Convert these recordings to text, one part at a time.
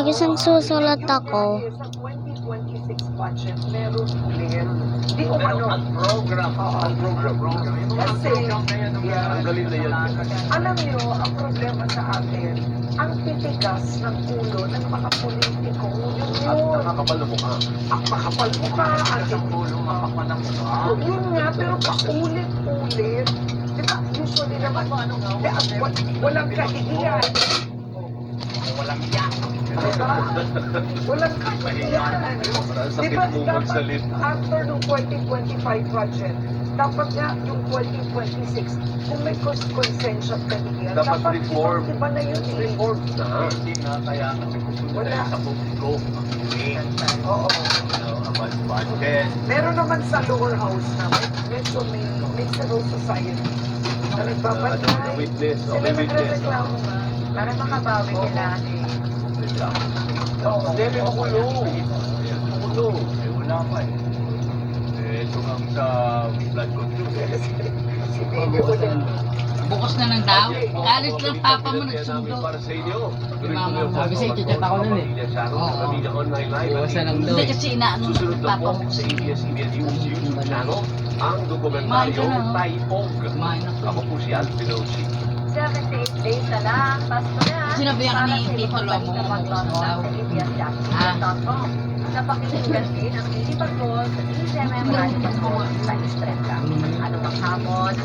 Pag isang susulat ako, Sa 2026 budget, meron ulit. Di o ano? Ang program. Kasi, Ang galing na yan. alam nyo, ang problema sa atin, ang titigas ng ulo ng mga politiko, At yun. nakakapal na mukha. Ang makapal mukha, ang ulo, makapal na mukha. yun nga, pero paulit-ulit. Diba, usually naman, walang kaiiyan. Walang yak. Diba? Walang kaiiyan. Sakit Diba, mo dapat magsalita. after ng 2025 budget, dapat nga yung 2026, kung may konsensya ka niya, Dapat reform. Iba na yun eh. Reform na. Hindi nga kaya kasi Wala. sa publiko. Oo. About budget. Meron naman sa lower house na medyo may civil society na nagbabantay. The witness. Sila May witness. nagre-reklamo nga. Para makabawi nila. Hindi, may magulo. Magulo. Wala pa eh. Ito nga sa blood control. Si Baby ulit. Bukas na lang daw. Galit lang papa mo nagsundo. Para sa inyo. Mama, sabi sa'yo, chat ako nun eh. Oo. Online live. Iwasan lang daw Hindi eh. kasi inaano Susunod ng na papa po mo. sa ABS-CBN News YouTube channel ang Kumain ka dokumentaryo na, no? Tayog. Kumain ako. Ako po si Alvin Ochi. 78 days na lang, Pasko na. Sinabihan ka ni Tito Lomo, bukas na daw. Napakinggan din ang ilipagot sa DZMM Radio sa Estrella. Ano bang hamon?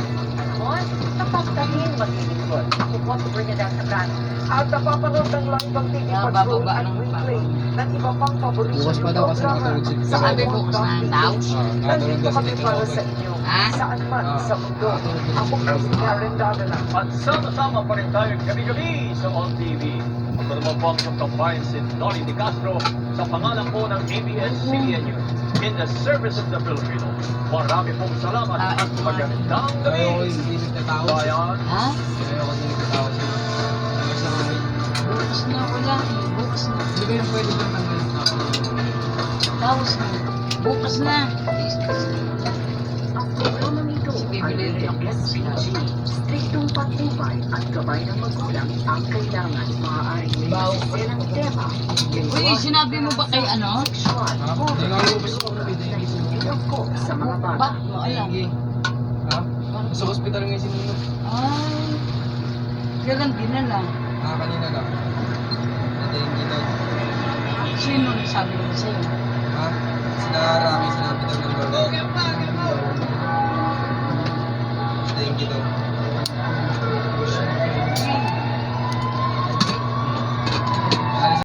Hamon? Napagdahin maglilingkod. Ako po si Bernadette Sabran. At napapanood ng live ang TV Kaya Patrol bababa at ng replay ng iba pang paborito Bukas pa daw kasi matulog si Tito Sabi Lomo. bukas na lang daw. Nakatulog daw si kami Tito para Lomo. sa inyo. Ha? Saan man sa mundo. Ako po si Karen Davila. At sama-sama pa rin tayo gabi-gabi sa On TV. Ito naman po ang kampanya si Noli Di Castro sa pangalan po ng ABS-CBN News in the service of the Filipino. Marami pong salamat at magandang gabi. Ayoko hindi nagtatawa siya. Bayan. Ha? Ayoko hindi nagtatawa siya. Basta kami. Bukas na wala. Bukas na. Hindi kayo pwede ba tanggalin na ako? Tapos na. Bukas na. Ang programa nito ay may SPG. Striktong patnubay at gabay ng magulang ang kailangan. Maaaring may masiselang tema. Uy, sinabi mo ba kay ano? Sexual. Ha? Hindi nga lumabas ako na Na isinilog ko sa mga bata. Ba't mo alam? Sige. Ha? Sa hospital ngayon si Nino. Ay. Kailan dinala? Kanina lang. Natingin daw. Sino nagsabi mo sa'yo? Ha? Sila Rocky, sinabi daw ng Lord. Natingin daw.